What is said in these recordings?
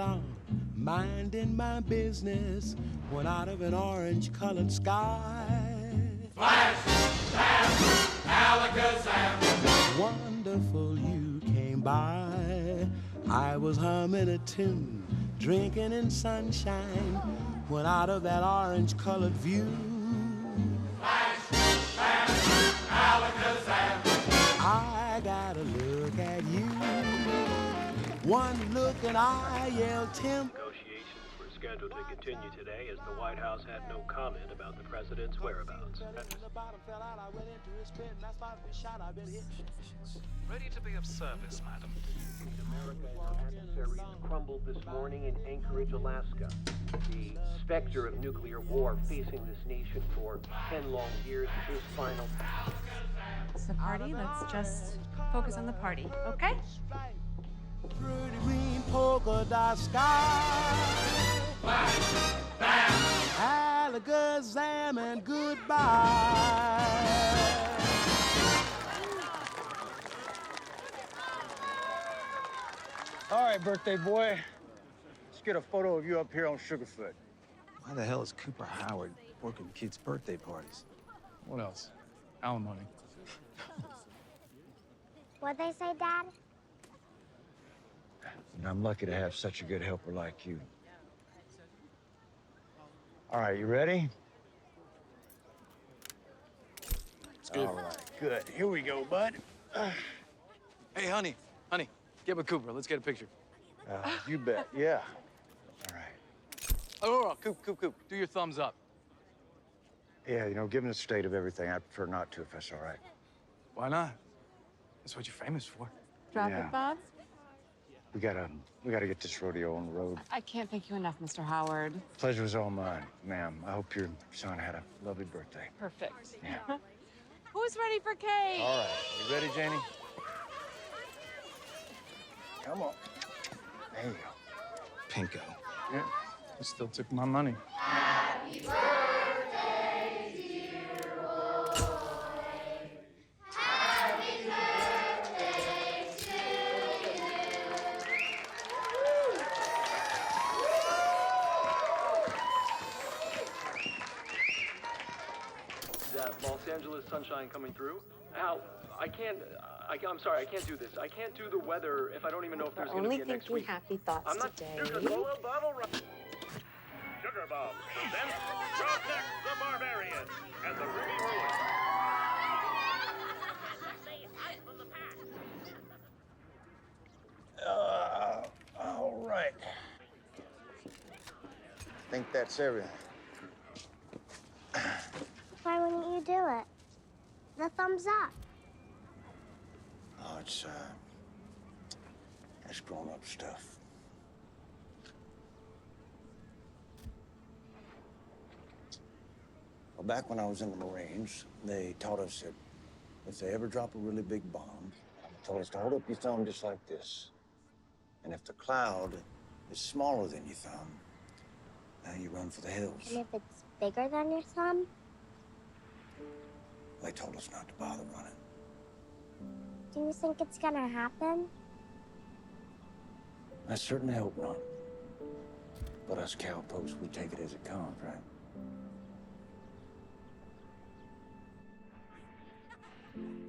along, minding my business, when out of an orange-colored sky, flash, bam, alakazam, wonderful you came by. I was humming a tune, drinking in sunshine, when out of that orange-colored view, flash, bam, alakazam, I gotta look at you. One look and I yelled Tim. Negotiations were scheduled to continue today as the White House had no comment about the president's whereabouts. Ready to be of service, madam. America and her adversaries crumbled this morning in Anchorage, Alaska. The specter of nuclear war facing this nation for 10 long years is final. It's a party. Let's just focus on the party, okay? Pretty green polka dot sky. Flash, bam, alakazam, and goodbye. All right, birthday boy. Let's get a photo of you up here on Sugarfoot. Why the hell is Cooper Howard working kids' birthday parties? What else? Alimony. What'd they say, Dad? And I'm lucky to have such a good helper like you. All right, you ready? It's good. All right, good. Here we go, bud. Hey, honey, get with Cooper. Let's get a picture. You bet, yeah. All right. Oh, Coop, do your thumbs up. Yeah, you know, given the state of everything, I prefer not to if that's all right. Why not? That's what you're famous for. Drop Yeah. it, Bob. We gotta get this rodeo on the road. I can't thank you enough, Mr. Howard. Pleasure was all mine, ma'am. I hope your son had a lovely birthday. Perfect. Yeah. Who's ready for cake? All right, you ready, Janie? Come on. There you go. Pinko. Yeah. You still took my money. Is that Los Angeles sunshine coming through? Al, I'm sorry, I can't do this. I can't do the weather if I don't even know if there's going to be a next week. happy thoughts I'm not Sugar Bottle Sugar Bob presents Roughneck the Barbarian and the Ruby Ruin. All right. I think that's everything. Why wouldn't you do it? The thumbs up. Oh, it's grown-up stuff. Well, back when I was in the Marines, they taught us that if they ever drop a really big bomb, they told us to hold up your thumb just like this. And if the cloud is smaller than your thumb, now you run for the hills. And if it's bigger than your thumb? They told us not to bother running. Do you think it's gonna happen? I certainly hope not. But us cowpokes, we take it as it comes, right? Can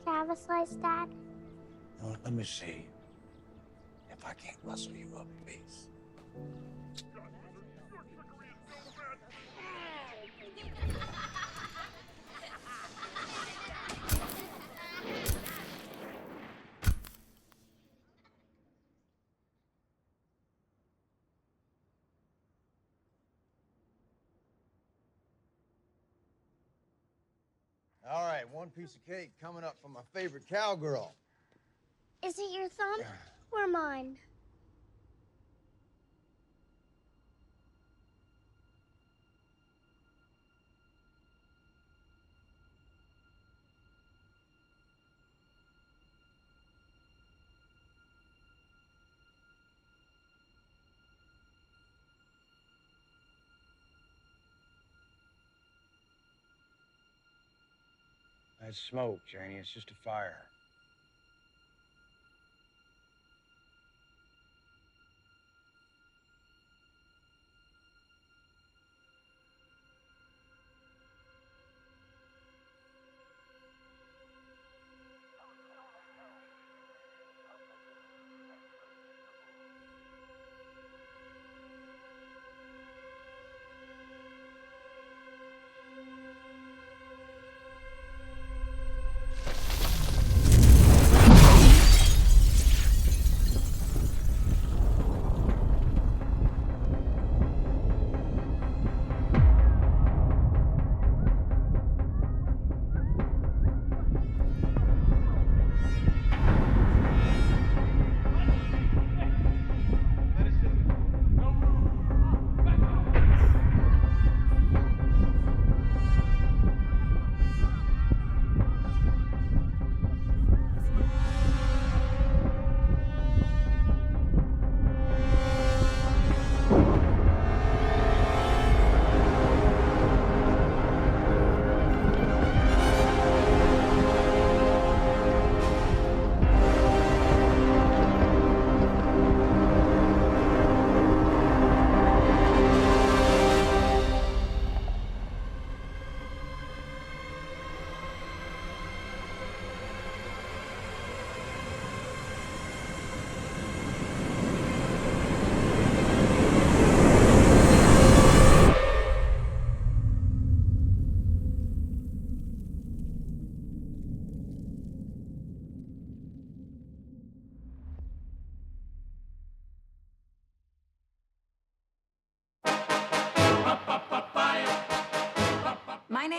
I have a slice, Dad? Now, let me see if I can't rustle you up a piece. All right, one piece of cake coming up from my favorite cowgirl. Is it your thumb or mine? That's smoke, Janie. It's just a fire.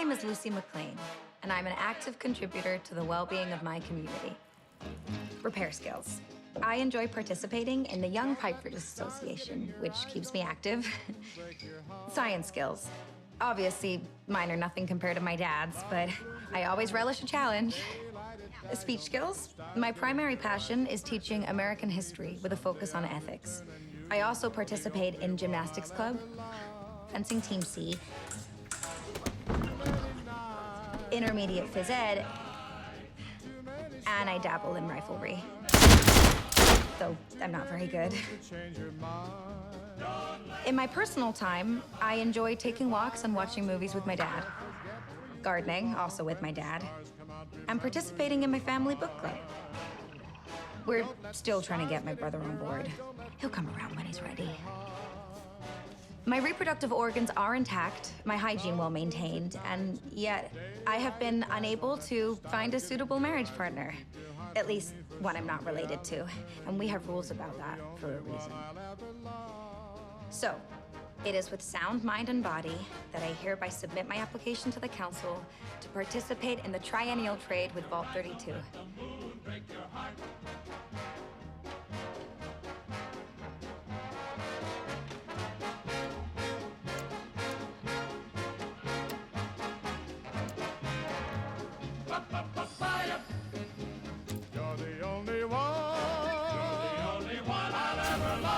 name is Lucy McLean, and I'm an active contributor to the well-being of my community. Repair skills. I enjoy participating in the Young Pipers Association, which keeps me active. Science skills. Obviously, mine are nothing compared to my dad's, but I always relish a challenge. Speech skills. My primary passion is teaching American history with a focus on ethics. I also participate in gymnastics club, fencing team C, intermediate phys ed, and I dabble in riflery. Though I'm not very good. In my personal time, I enjoy taking walks and watching movies with my dad. Gardening, also with my dad. And participating in my family book club. We're still trying to get my brother on board. He'll come around when he's ready. My reproductive organs are intact, my hygiene well maintained, and yet I have been unable to find a suitable marriage partner. At least one I'm not related to, and we have rules about that for a reason. So, it is with sound mind and body that I hereby submit my application to the council to participate in the triennial trade with Vault 32. You're the only one. You're the only one I'll ever love.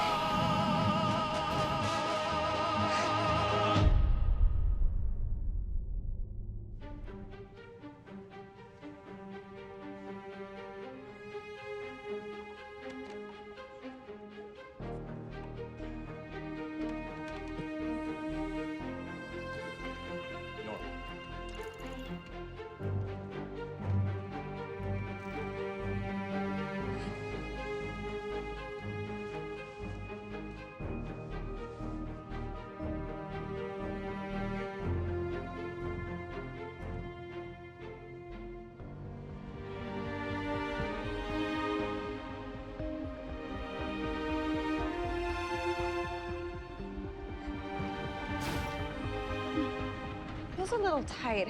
Feels a little tight.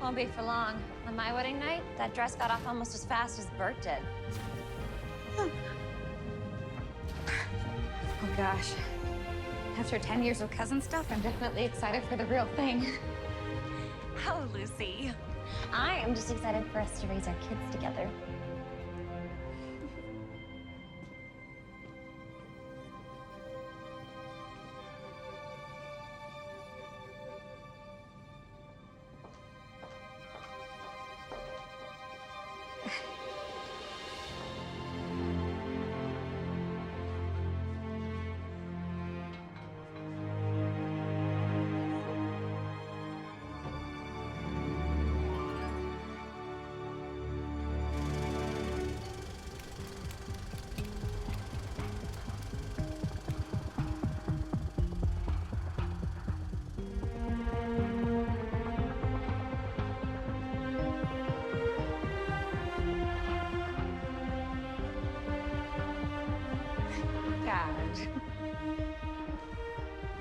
Won't be for long. On my wedding night, that dress got off almost as fast as Bert did. Oh gosh. After 10 years of cousin stuff, I'm definitely excited for the real thing. Oh, Lucy. I am just excited for us to raise our kids together.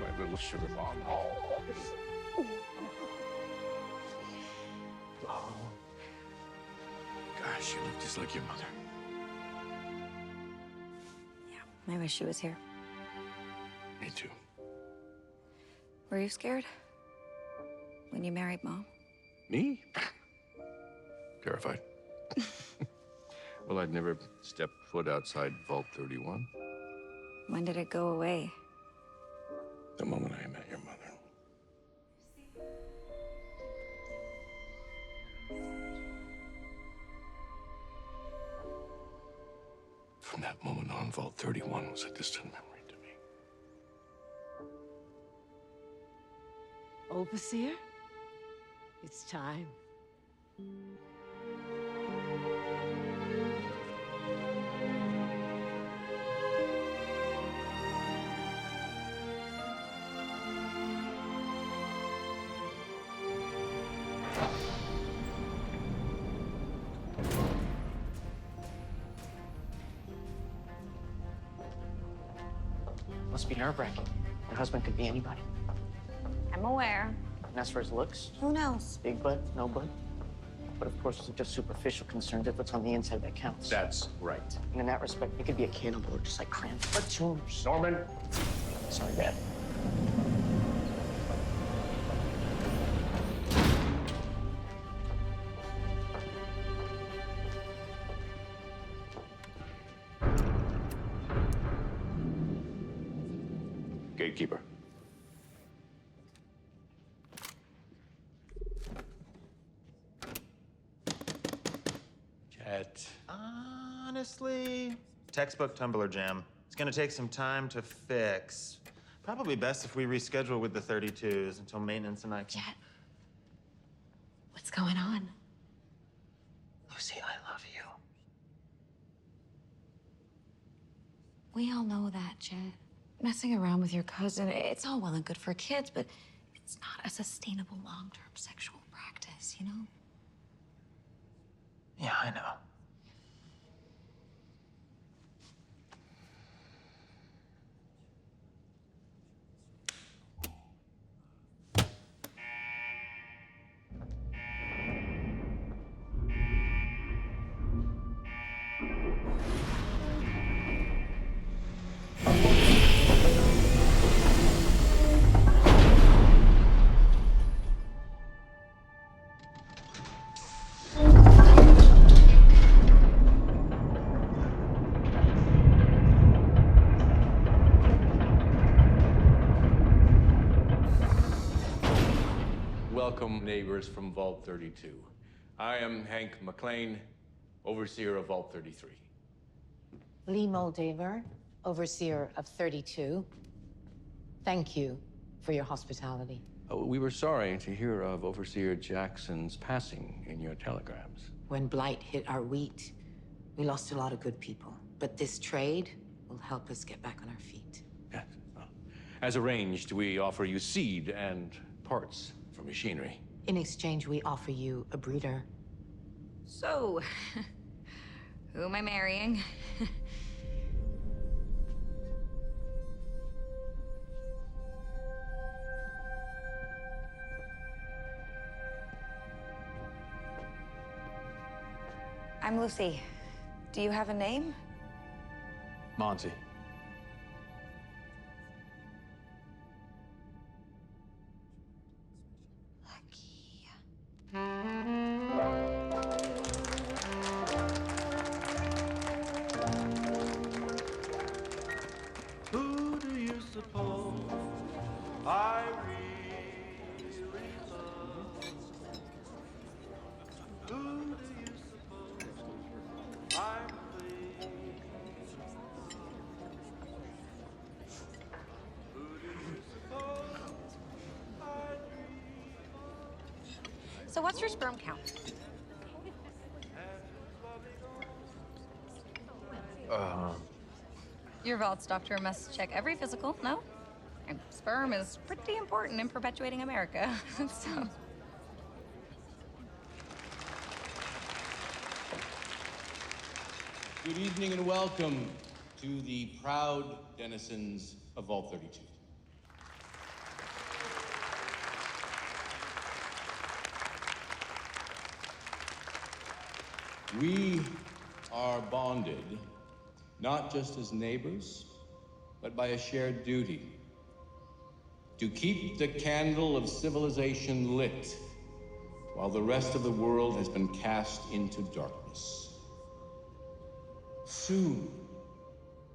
My little sugar bomb. Oh. Gosh, you look just like your mother. I wish she was here. Me too. Were you scared when you married Mom? Me? Terrified. Well, I'd never stepped foot outside Vault 31. When did it go away? The moment I met your mother. From that moment on, Vault 31 was a distant memory to me. Overseer, it's time. Must be nerve-wracking. Your husband could be anybody. I'm aware. And as for his looks, Who knows? big butt, no butt. But of course, it's just superficial concerns. If it's on the inside that counts. That's right. And in that respect, he could be a cannibal or just like cramps. But tumors. Norman. Sorry, Dad. Gatekeeper. Chet. Honestly, textbook tumbler jam. It's gonna take some time to fix. Probably best if we reschedule with the 32s until maintenance and I can... Chet, what's going on? Lucy, I love you. We all know that, Chet. Messing around with your cousin, it's all well and good for kids, but it's not a sustainable long-term sexual practice, you know? Yeah, I know. Welcome, neighbors from Vault 32. I am Hank McLean, overseer of Vault 33. Lee Moldaver, overseer of 32. Thank you for your hospitality. We were sorry to hear of Overseer Jackson's passing in your telegrams. When blight hit our wheat, we lost a lot of good people. But this trade will help us get back on our feet. Yes. Well, as arranged, we offer you seed and parts for machinery. In exchange, we offer you a breeder. So, who am I marrying? I'm Lucy. Do you have a name? Monty. Who do you suppose I really love? Who do you suppose I'm pleased? Who do you suppose I dream of? So what's your sperm count? Your vault's doctor must check every physical, no? And sperm is pretty important in perpetuating America, so... Good evening and welcome to the proud denizens of Vault 32. We are bonded, not just as neighbors, but by a shared duty to keep the candle of civilization lit while the rest of the world has been cast into darkness. Soon,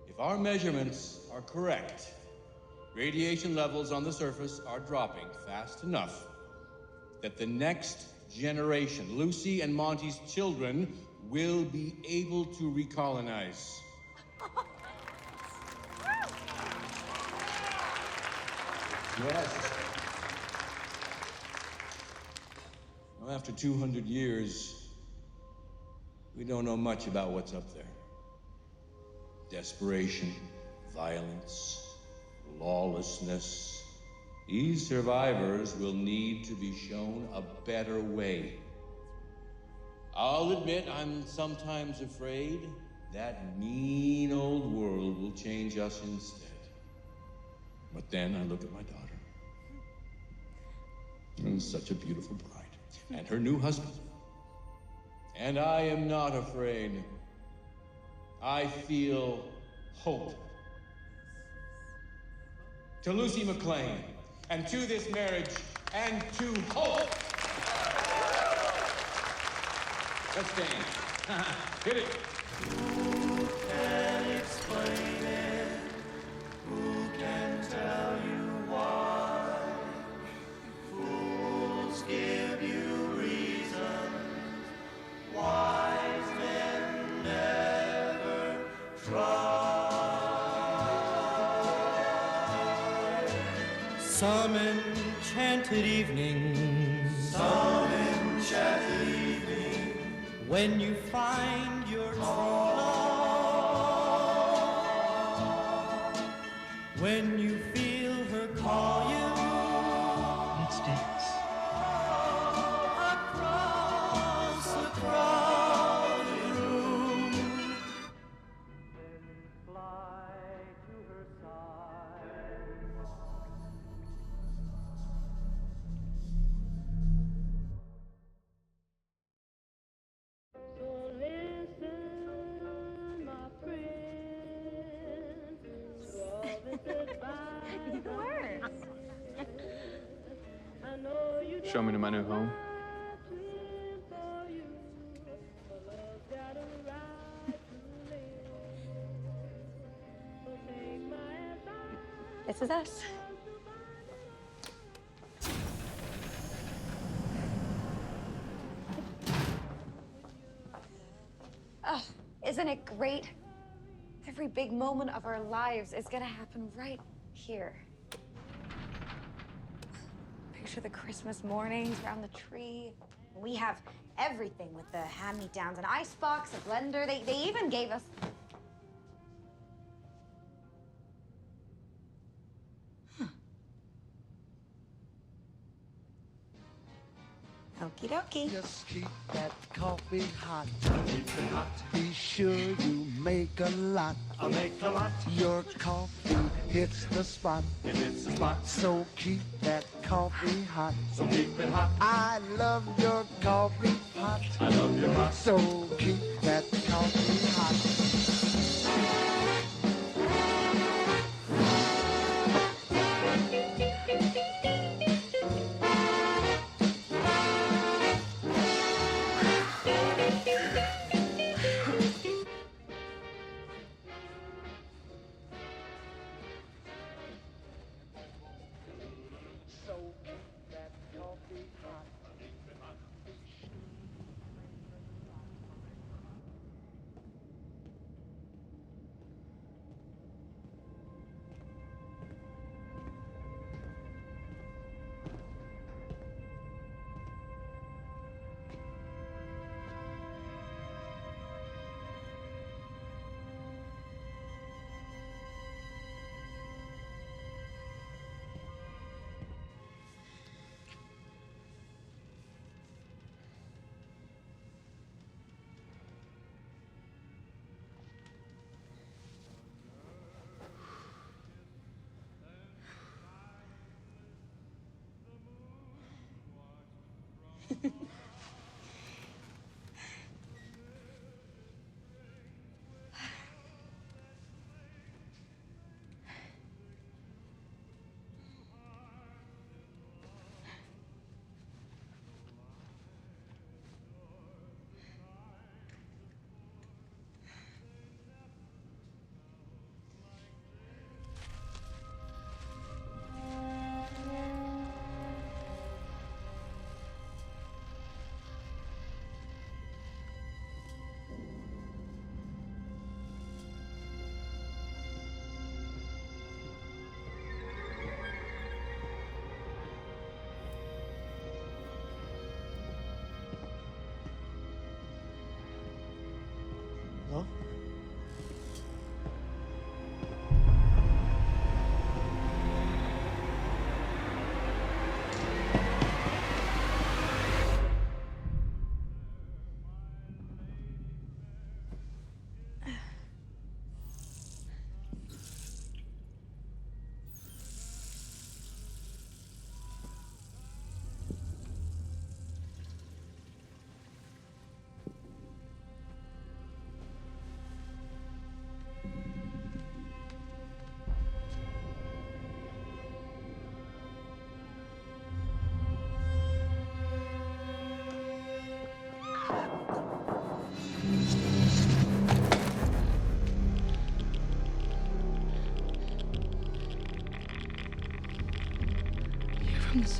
if our measurements are correct, radiation levels on the surface are dropping fast enough that the next generation, Lucy and Monty's children, will be able to recolonize. Yes. Now, after 200 years, we don't know much about what's up there. Desperation, violence, lawlessness. These survivors will need to be shown a better way. I'll admit I'm sometimes afraid that mean old world will change us instead. But then I look at my daughter. Such a beautiful bride. And her new husband. And I am not afraid. I feel hope. To Lucy McLean, and to this marriage, and to hope. Let's dance. Hit it. Who can explain it? Who can tell you why? Fools give you reasons. Wise men never try. Some enchanted evening. Some enchanted evening. When you find your true love, when you feel her call you, let's dance. Across the crowded room, then fly to her side. So listen, my friend, to all this advice. It works. I know you Show me to my new home. for you, but love's got a right to live. So take my advice. This is us. Oh, isn't it great? Every big moment of our lives is gonna happen right here. Picture the Christmas mornings around the tree. We have everything with the hand-me-downs, an icebox, a blender. They even gave us... Okie dokie. Just keep that coffee hot. Keep it hot. Be sure you make a lot. I'll make a lot. Your coffee hits the spot. It hits the spot. So keep that coffee hot. So keep it hot. I love your coffee pot. I love your pot. So keep that coffee hot. So keep that coffee hot.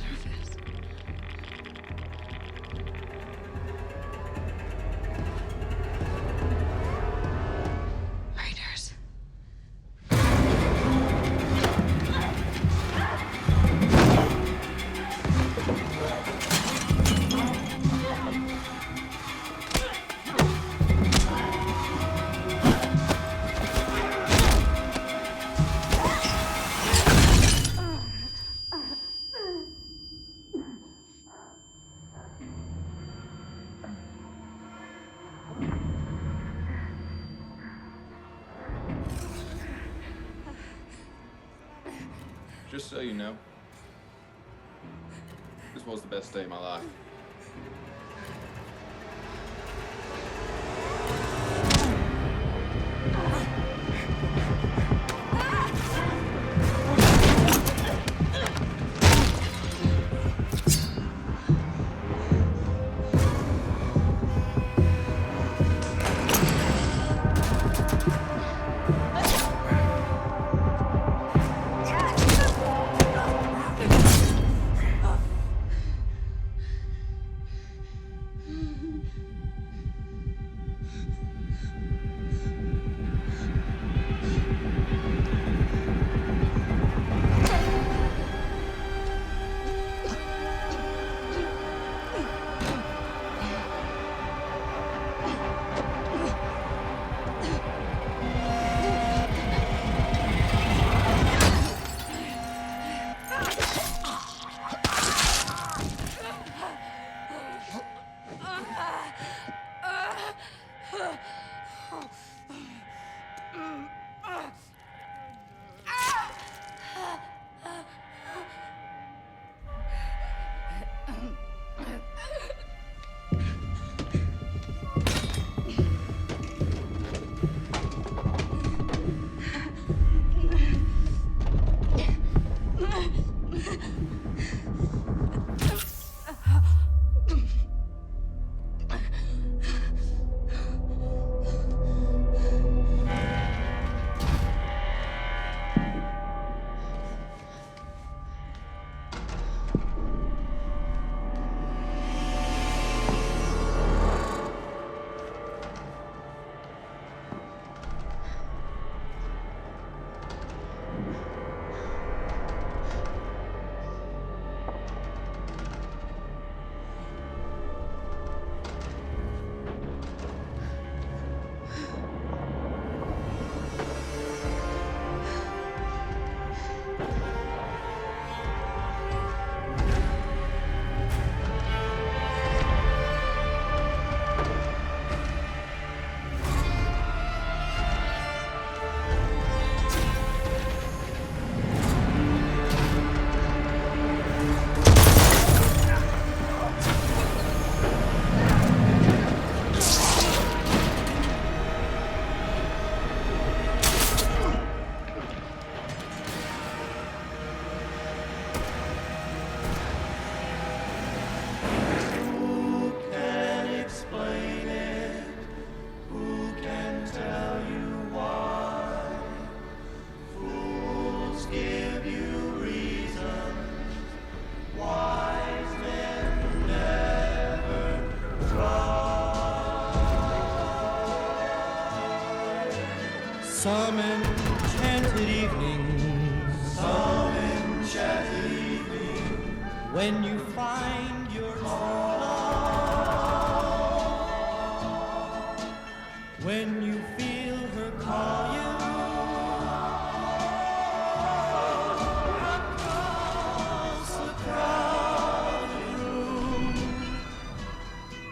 surface. Raiders. Just so you know, this was the best day of my life. Some enchanted evening, some enchanted evening, when you find your true love, when you feel her call you across the crowded room,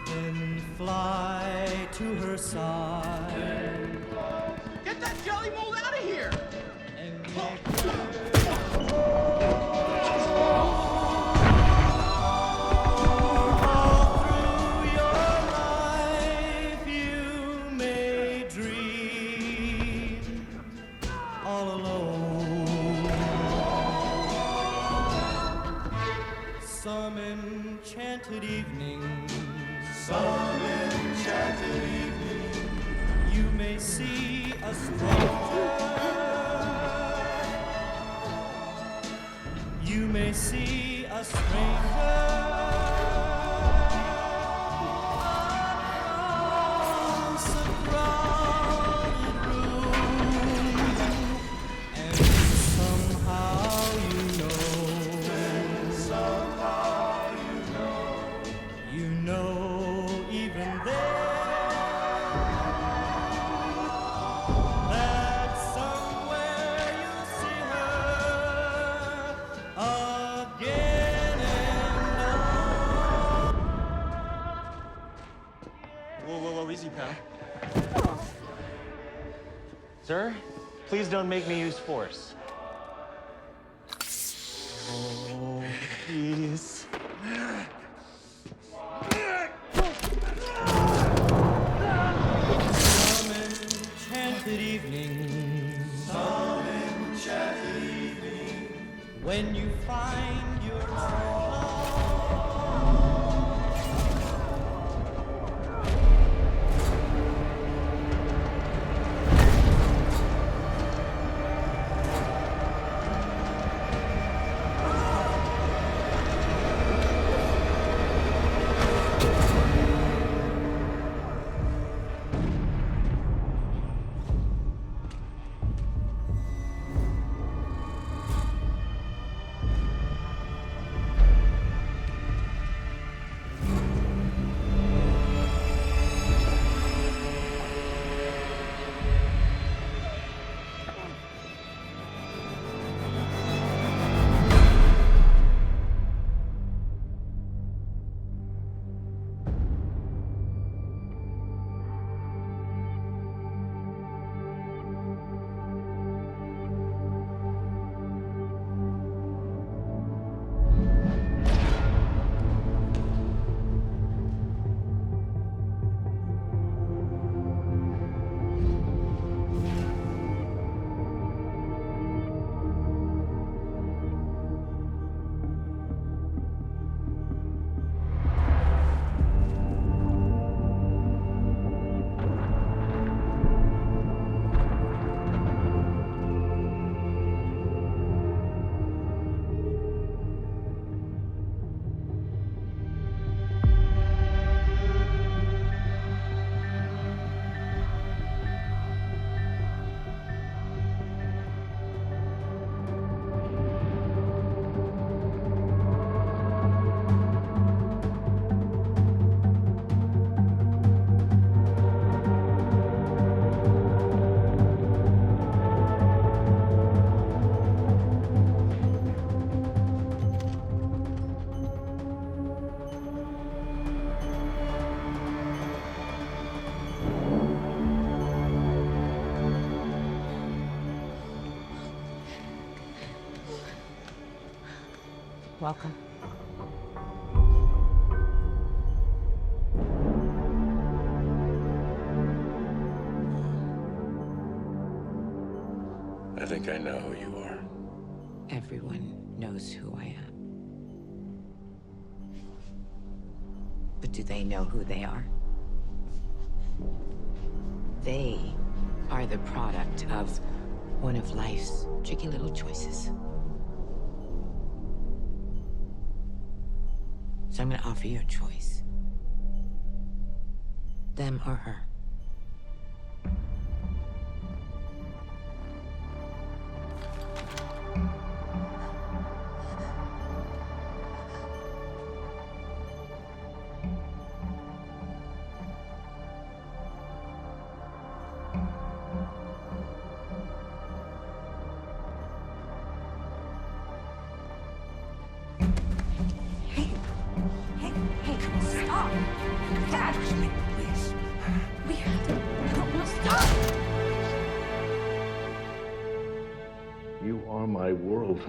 then fly to her side. Get that jelly mold out of here! All alone. Some enchanted evening, some enchanted evening, you may see a stranger. You may see a stranger across a crowded room, and somehow you know even there that somewhere you'll see her again and Whoa, easy, pal. Sir, please don't make me use force. Oh, please. some enchanted evening, when you find your true love. Welcome. I think I know who you are. Everyone knows who I am. But do they know who they are? They are the product of one of life's tricky little choices. So I'm gonna offer you a choice. Them or her. Stop! Dad! Please. We have to... No, stop! You are my world.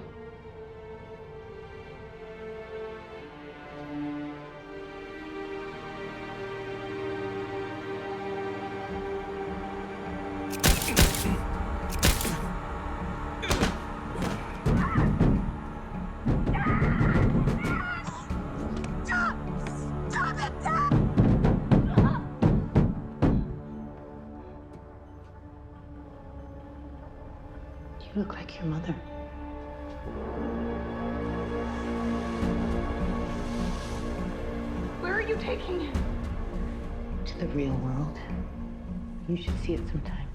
You look like your mother. you taking? To the real world. You should see it sometime.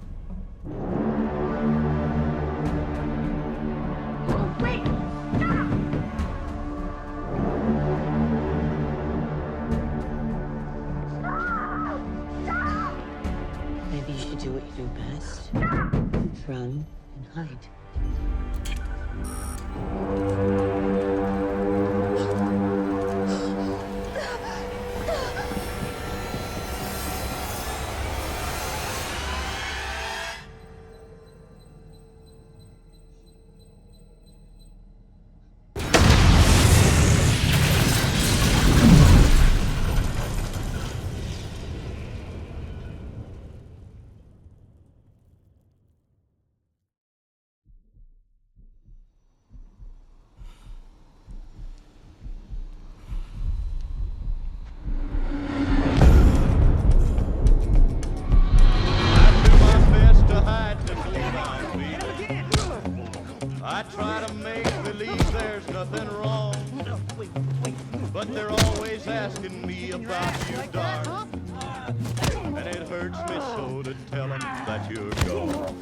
Oh, wait! Stop! Stop! Maybe you should do what you do best. Stop! Run and hide. I try to make believe there's nothing wrong, but they're always asking me about you, darling, and it hurts me so to tell them that you're gone.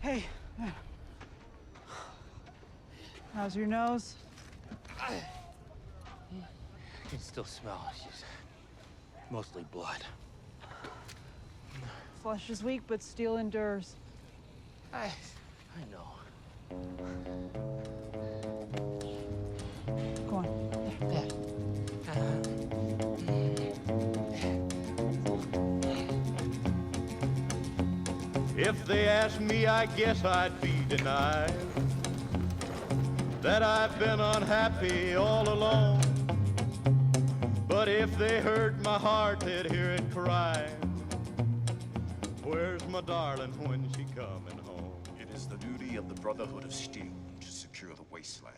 Hey, how's your nose? I can still smell. She's mostly blood. Flesh is weak, but steel endures. I know. Go on. If they asked me, I guess I'd be denied that I've been unhappy all along. But if they heard my heart, they'd hear it cry. Where's my darling when she coming home? It is the duty of the Brotherhood of Steel to secure the wasteland.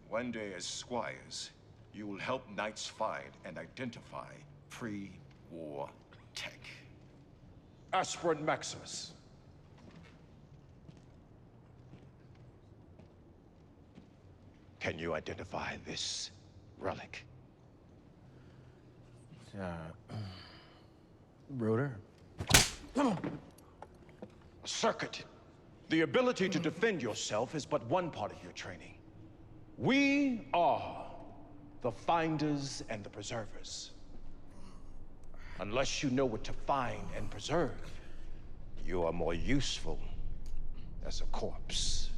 One day, as squires, you will help knights find and identify pre-war tech. Aspirant Maximus. Can you identify this relic? Rotor? A circuit. The ability to defend yourself is but one part of your training. We are the finders and the preservers. Unless you know what to find and preserve, you are more useful as a corpse.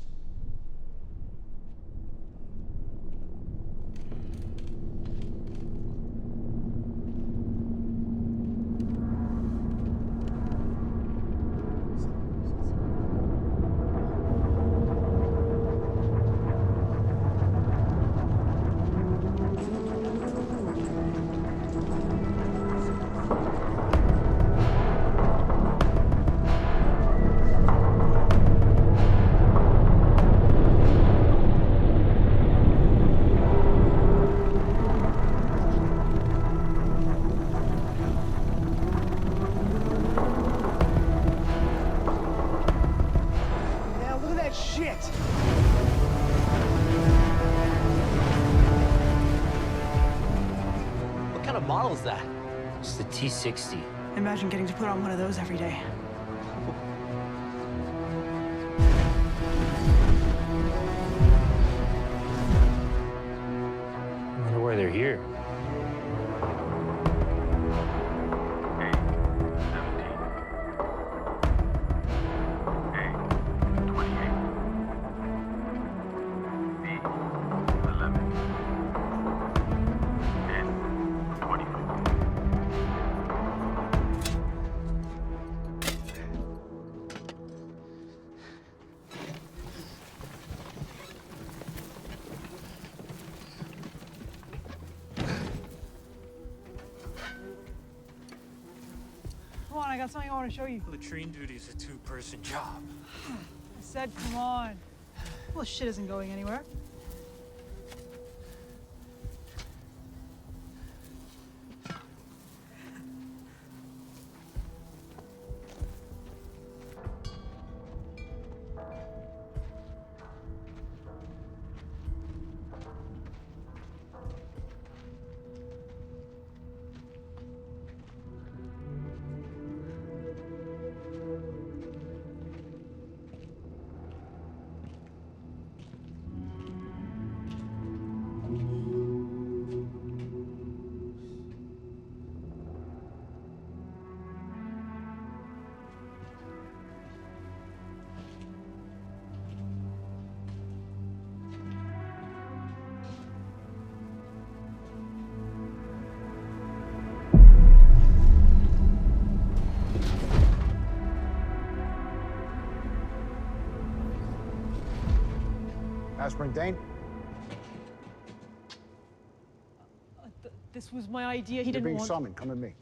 Model's that? It's the T60. Imagine getting to put on one of those every day. I wonder why they're here. Come on, I got something I want to show you. Latrine duty's a two-person job. I said, come on. Well, shit isn't going anywhere. Aspirin, Dane? This was my idea. He You're didn't being want... summoned. Come with me.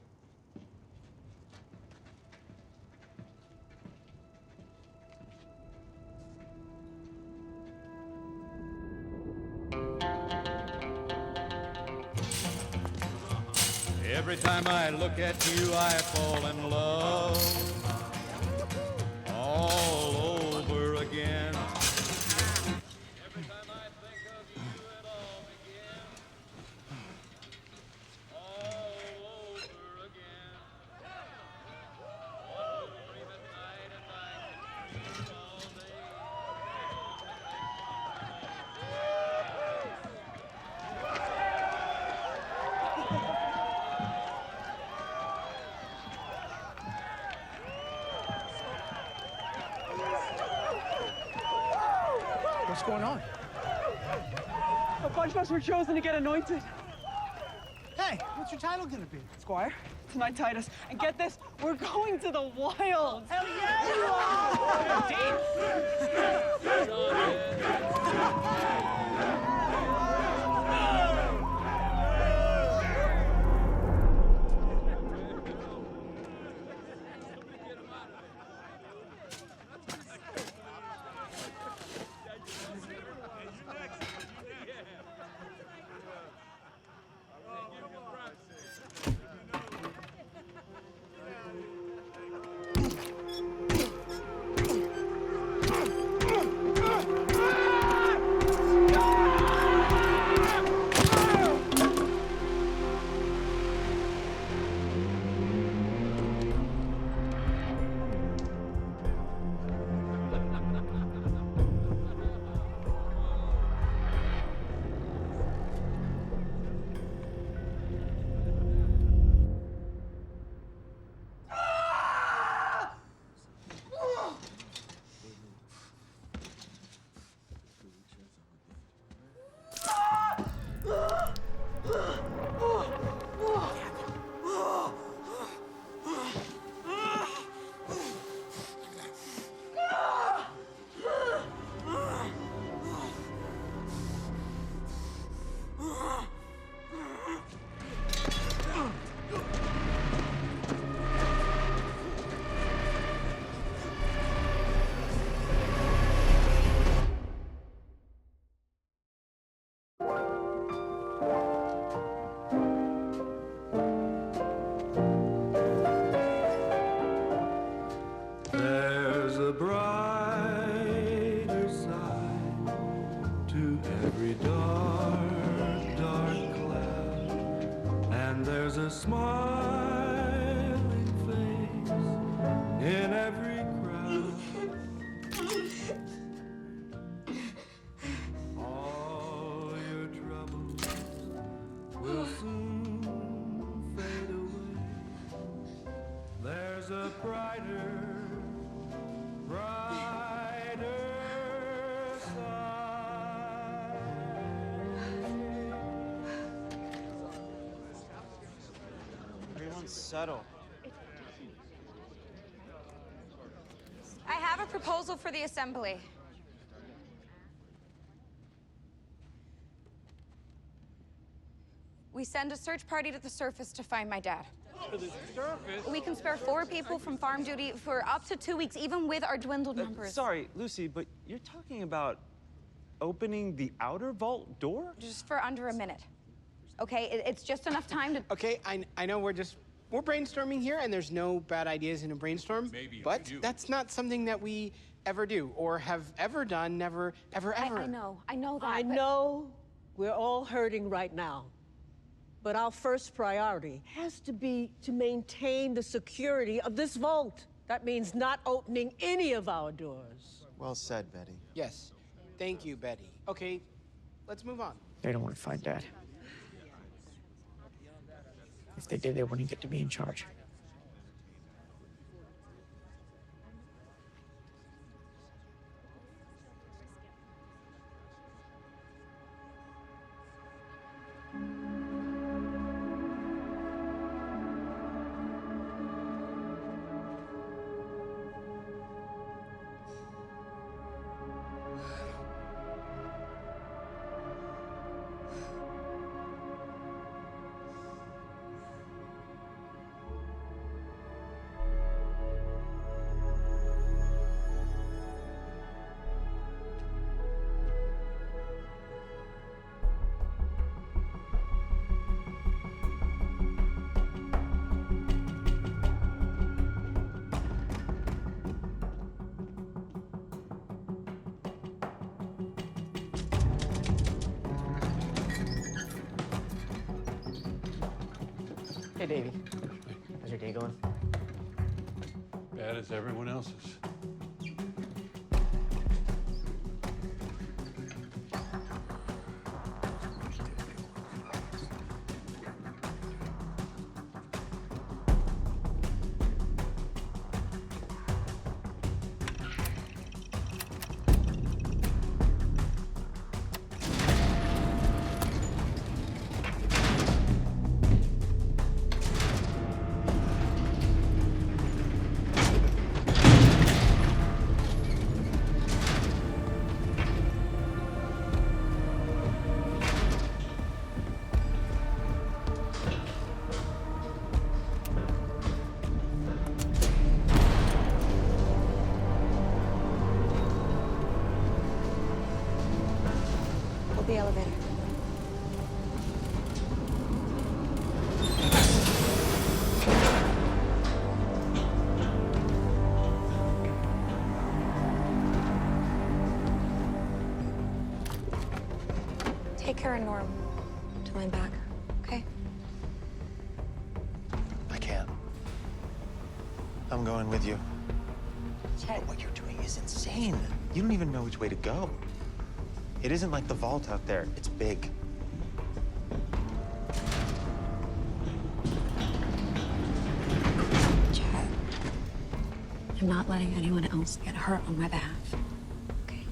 Every time I look at you, I fall in love all over again. Every time I think of you, it all begins all over again. One dream at night and I can dream all day. What's going on? A bunch of us were chosen to get anointed. Hey, what's your title gonna be? Squire, tonight, Titus. And get this, we're going to the wilds. Hell yeah, There's a brighter side to every dark, dark cloud, and there's a smiling face in every crowd. All your troubles will soon fade away. There's a brighter Everyone's subtle. I have a proposal for the assembly. We send a search party to the surface to find my dad. To the surface? We can spare 4 people from farm duty for up to 2 weeks, even with our dwindled numbers. Sorry, Lucy, but you're talking about opening the outer vault door? Just for under a minute. Okay, it's just enough time to... Okay, I know we're brainstorming here, and there's no bad ideas in a brainstorm. Maybe but that's not something that we ever do or have ever done, never, ever, ever. I know that. I know we're all hurting right now. But our first priority has to be to maintain the security of this vault. That means not opening any of our doors. Well said, Betty. Yes. Thank you, Betty. Okay, let's move on. They don't want to find Dad. If they did, they wouldn't get to be in charge. Hey, Davey. How's your day going? Bad as everyone else's. Hold the elevator. Take care of Norm till I'm back, okay? I can't. I'm going with you. Chet. What you're doing is insane. You don't even know which way to go. It isn't like the vault out there. It's big. Chet. I'm not letting anyone else get hurt on my behalf. Okay?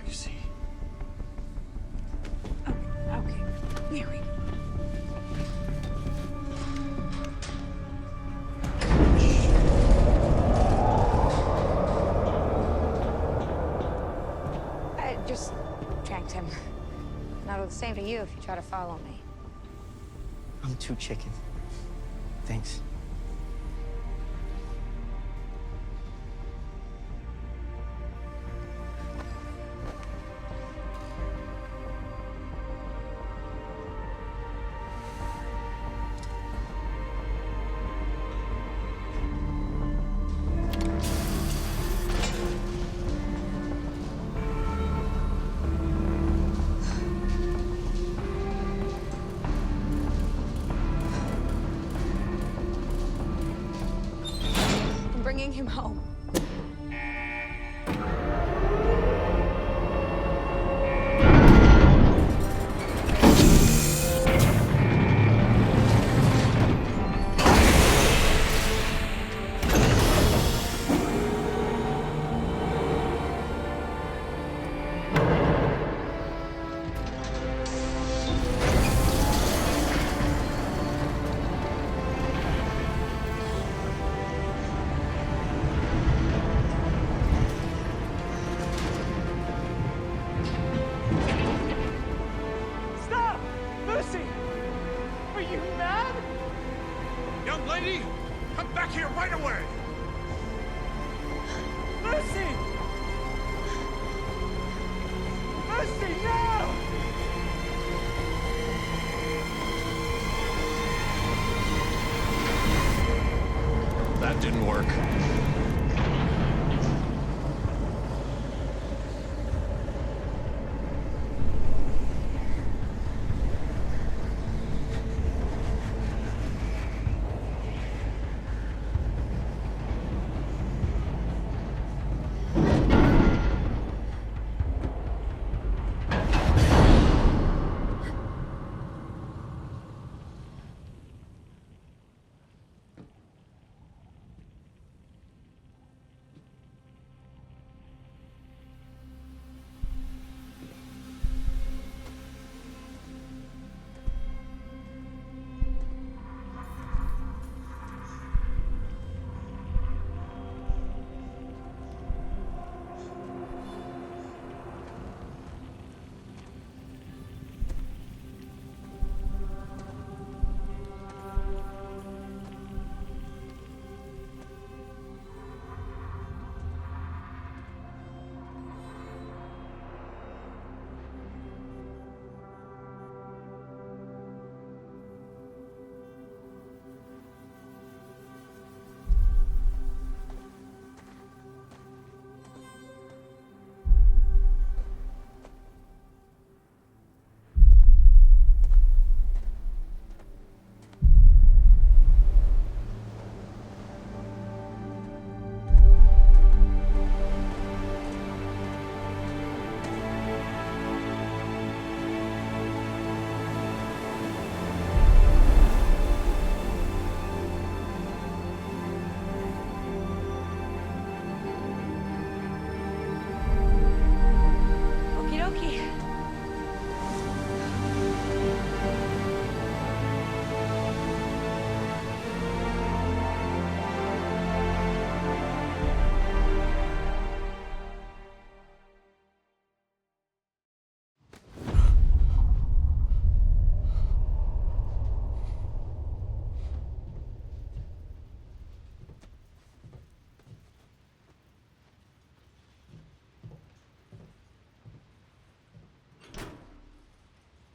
Lucy. Okay. There we go. I just tracked him. Now it'll the same to you if you try to follow me. I'm too chicken. Thanks. I'm bringing him home.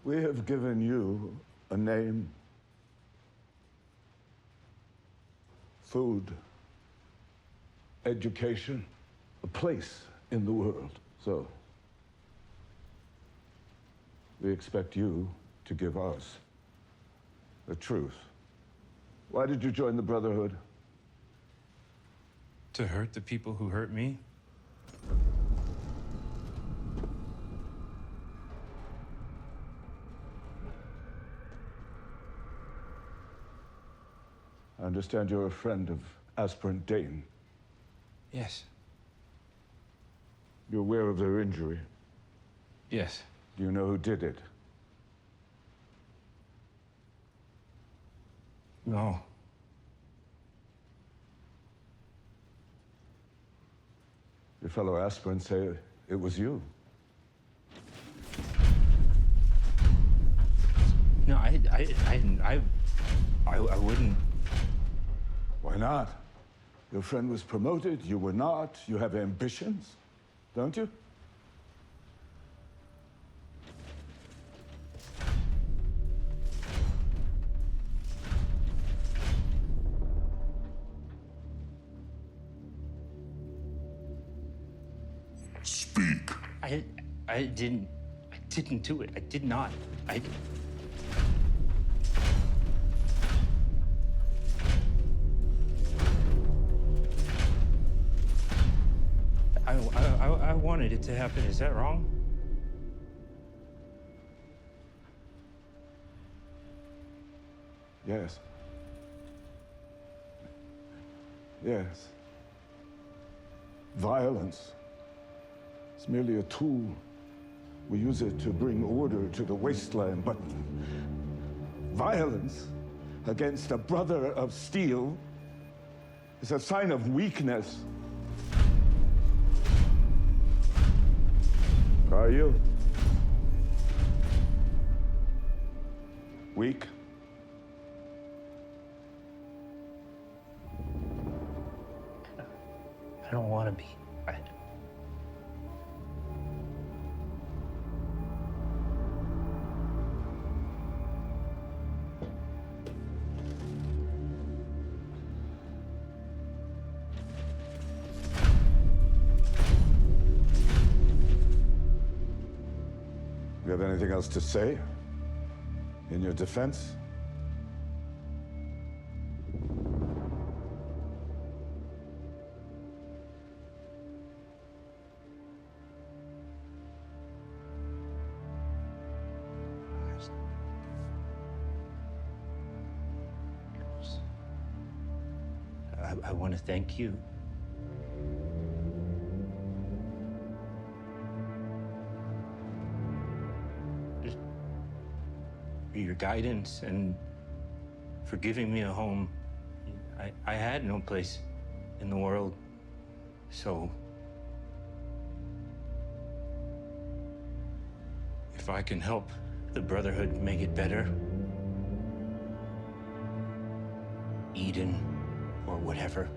We have given you a name, food, education, a place in the world. So, we expect you to give us the truth. Why did you join the Brotherhood? To hurt the people who hurt me? I understand you're a friend of Aspirant Dane. Yes. You're aware of their injury? Yes. Do you know who did it? No. Your fellow aspirants say it was you. No, I wouldn't. Why not? Your friend was promoted, you were not. You have ambitions, don't you? Speak. I didn't do it. I did not. I wanted it to happen. Is that wrong? Yes. Yes. Violence. It's merely a tool. We use it to bring order to the wasteland, but violence against a brother of steel is a sign of weakness. Are you? Weak? I don't want to be. You have anything else to say in your defense? I want to thank you. Just for your guidance and for giving me a home. I had no place in the world, so if I can help the Brotherhood make it better, Eden or whatever,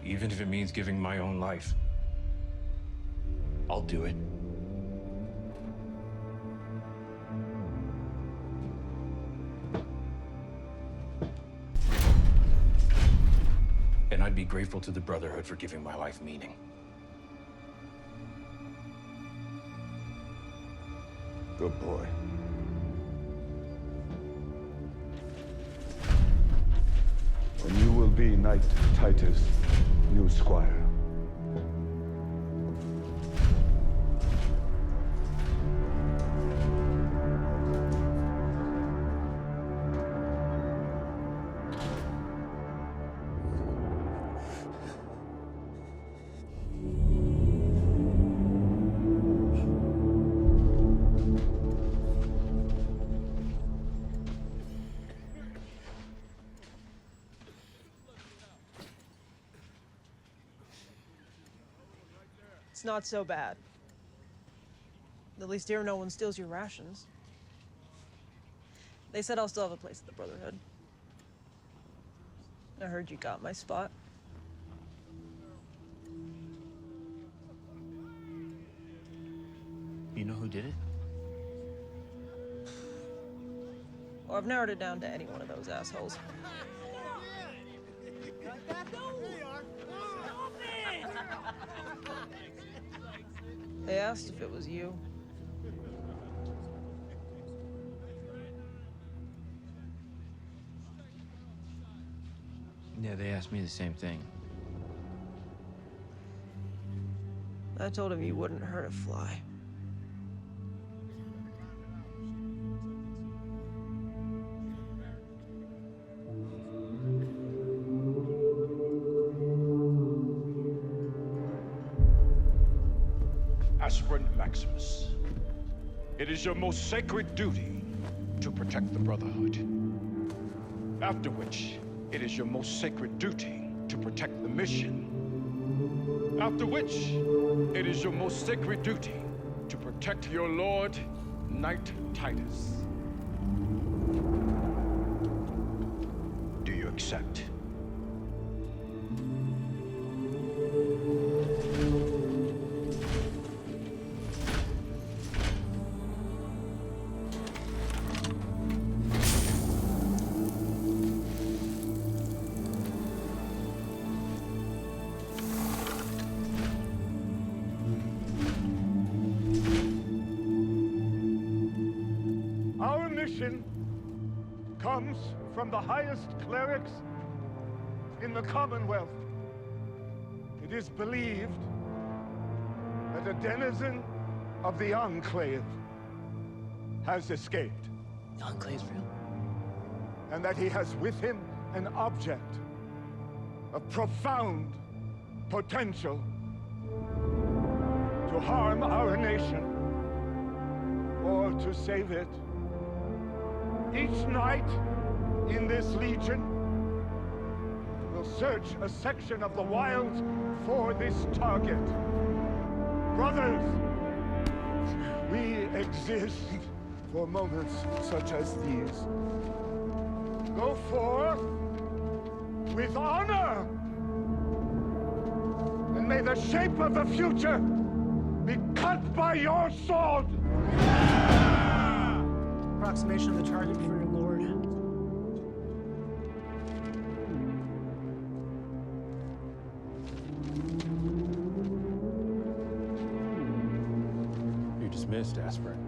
even if it means giving my own life, I'll do it. And I'd be grateful to the Brotherhood for giving my life meaning. Good boy. And you will be Knight Titus, new squire. It's not so bad. At least here no one steals your rations. They said I'll still have a place at the Brotherhood. I heard you got my spot. You know who did it? Well, I've narrowed it down to any one of those assholes. They asked if it was you. Yeah, they asked me the same thing. I told him you wouldn't hurt a fly. Aspirant Maximus, it is your most sacred duty to protect the Brotherhood. After which, it is your most sacred duty to protect the mission. After which, it is your most sacred duty to protect your lord, Knight Titus. Do you accept? Comes from the highest clerics in the Commonwealth. It is believed that a denizen of the Enclave has escaped. The Enclave's real? And that he has with him an object of profound potential to harm our nation or to save it. Each night in this Legion will search a section of the wilds for this target. Brothers, we exist for moments such as these. Go forth with honor, and may the shape of the future be cut by your sword. Approximation of the target for your lord. You're dismissed, Aspirant.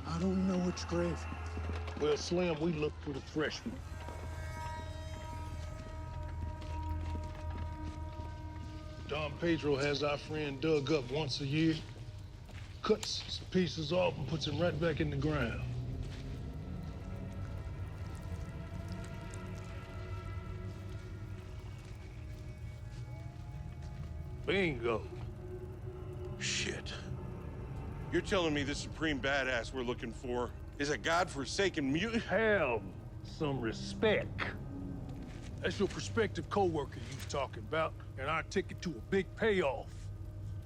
I don't know which grave. Well, Slim, we look for the fresh one. Don Pedro has our friend dug up once a year, cuts some pieces off and puts them right back in the ground. Bingo. Shit. You're telling me this supreme badass we're looking for is a godforsaken mute. Have some respect. That's your prospective co-worker you was talking about, and our ticket to a big payoff.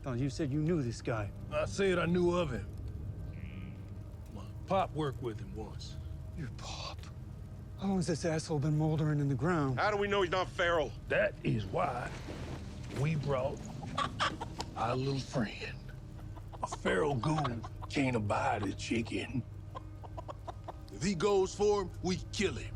Thought you said you knew this guy. I said I knew of him. My pop worked with him once. Your pop? How long has this asshole been moldering in the ground? How do we know he's not feral? That is why we brought our little friend. A feral goon can't abide a chicken. If he goes for him, we kill him.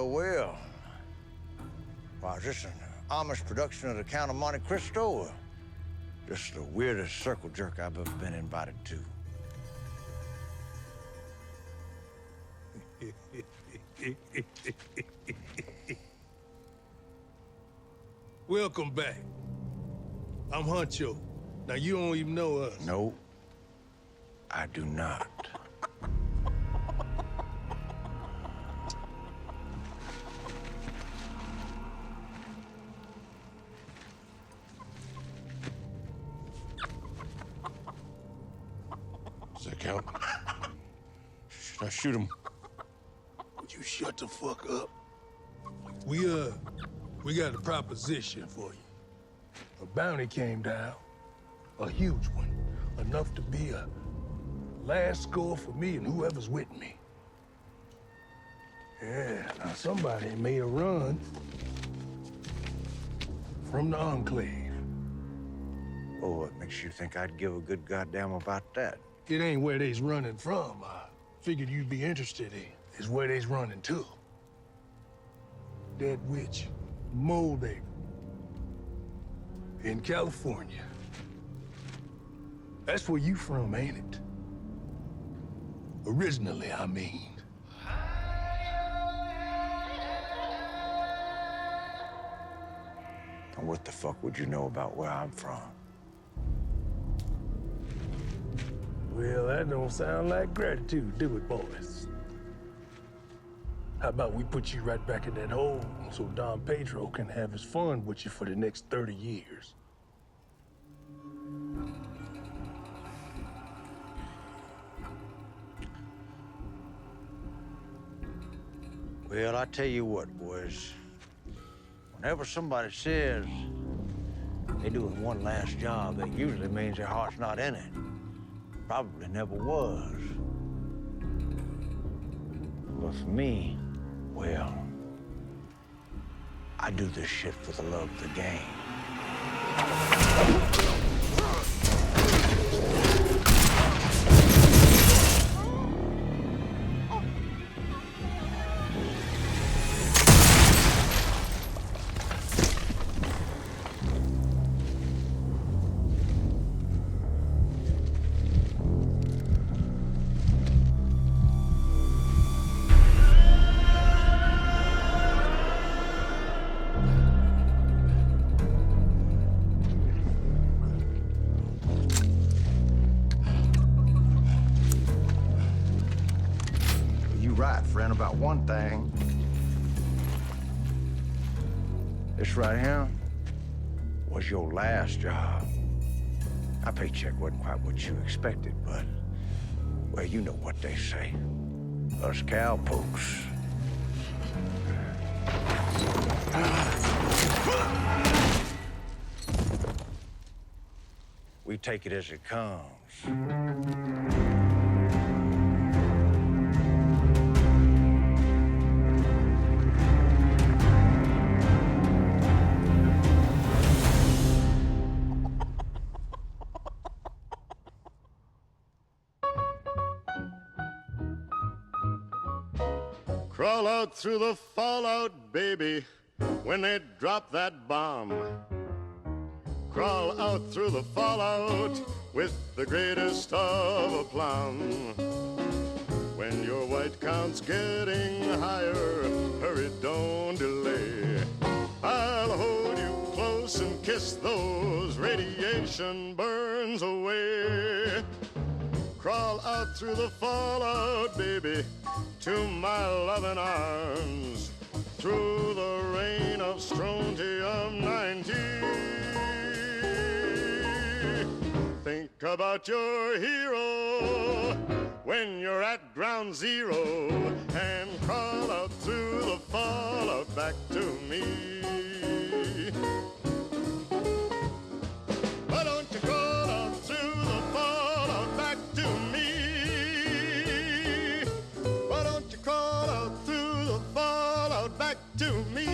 Well. Why, is this an Amish production of the Count of Monte Cristo, or just the weirdest circle jerk I've ever been invited to? Welcome back. I'm Huncho. Now, you don't even know us. No, I do not. Does that count? Should I shoot him? Would you shut the fuck up? We got a proposition for you. A bounty came down, a huge one, enough to be a last score for me and whoever's with me. Yeah, now somebody made a run from the Enclave. Oh, what makes you think I'd give a good goddamn about that? It ain't where they's running from. I figured you'd be interested in. It's where they's running to. Dead Witch, Moldaver, in California. That's where you from, ain't it? Originally, I mean. And what the fuck would you know about where I'm from? Well, that don't sound like gratitude, do it, boys? How about we put you right back in that hole so Don Pedro can have his fun with you for the next 30 years? Well, I tell you what, boys. Whenever somebody says they're doing one last job, that usually means their heart's not in it. Probably never was. But for me, well, I do this shit for the love of the game. right, friend, about one thing. This right here was your last job. Our paycheck wasn't quite what you expected, but, well, you know what they say. Us cowpokes. We take it as it comes. Crawl out through the fallout, baby, when they drop that bomb. Crawl out through the fallout with the greatest of aplomb. When your white count's getting higher, hurry, don't delay. I'll hold you close and kiss those radiation burns away. Crawl out through the fallout, baby, to my loving arms, through the rain of strontium-90. Think about your hero when you're at ground zero, and crawl out through the fallout back to me. Why don't you crawl out through the fallout back to me? Why don't you crawl out through the fallout back to me?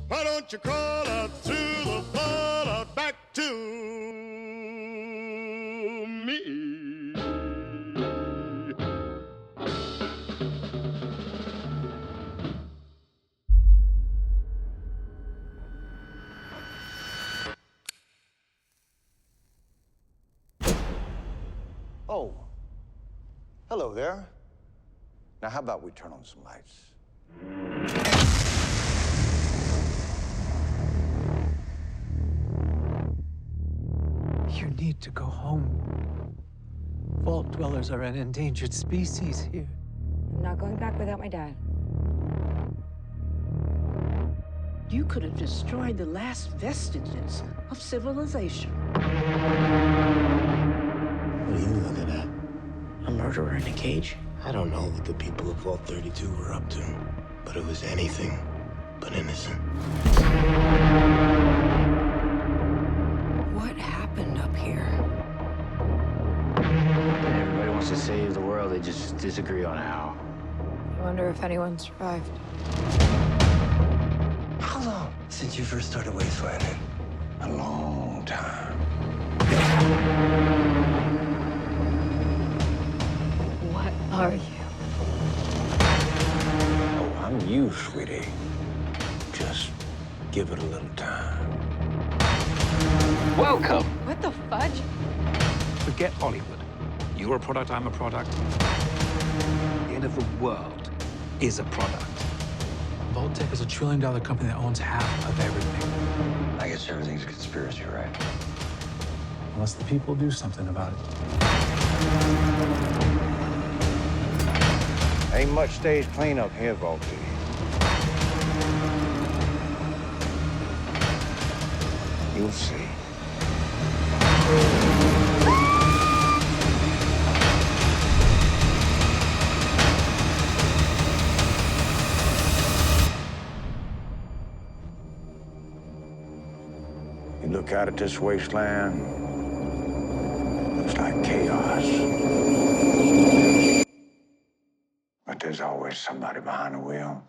Why don't you crawl out through the fallout back to me? Oh, hello there. Now, how about we turn on some lights? You need to go home. Vault dwellers are an endangered species here. I'm not going back without my dad. You could have destroyed the last vestiges of civilization. What are you looking at? A murderer in a cage? I don't know what the people of Vault 32 were up to, but it was anything but innocent. What happened up here? Everybody wants to save the world, they just disagree on how. I wonder if anyone survived. How long since you first started wastelanding? A long time. What are you? Oh, I'm you, sweetie. Just give it a little time. Welcome. What the fudge? Forget Hollywood. You're a product, I'm a product. The end of the world is a product. Vault-Tec is $1 trillion company that owns half of everything. I guess everything's a conspiracy, right? Unless the people do something about it. Ain't much stage cleanup here, Volty. You'll see. You look out at this wasteland, looks like chaos. But there's always somebody behind the wheel.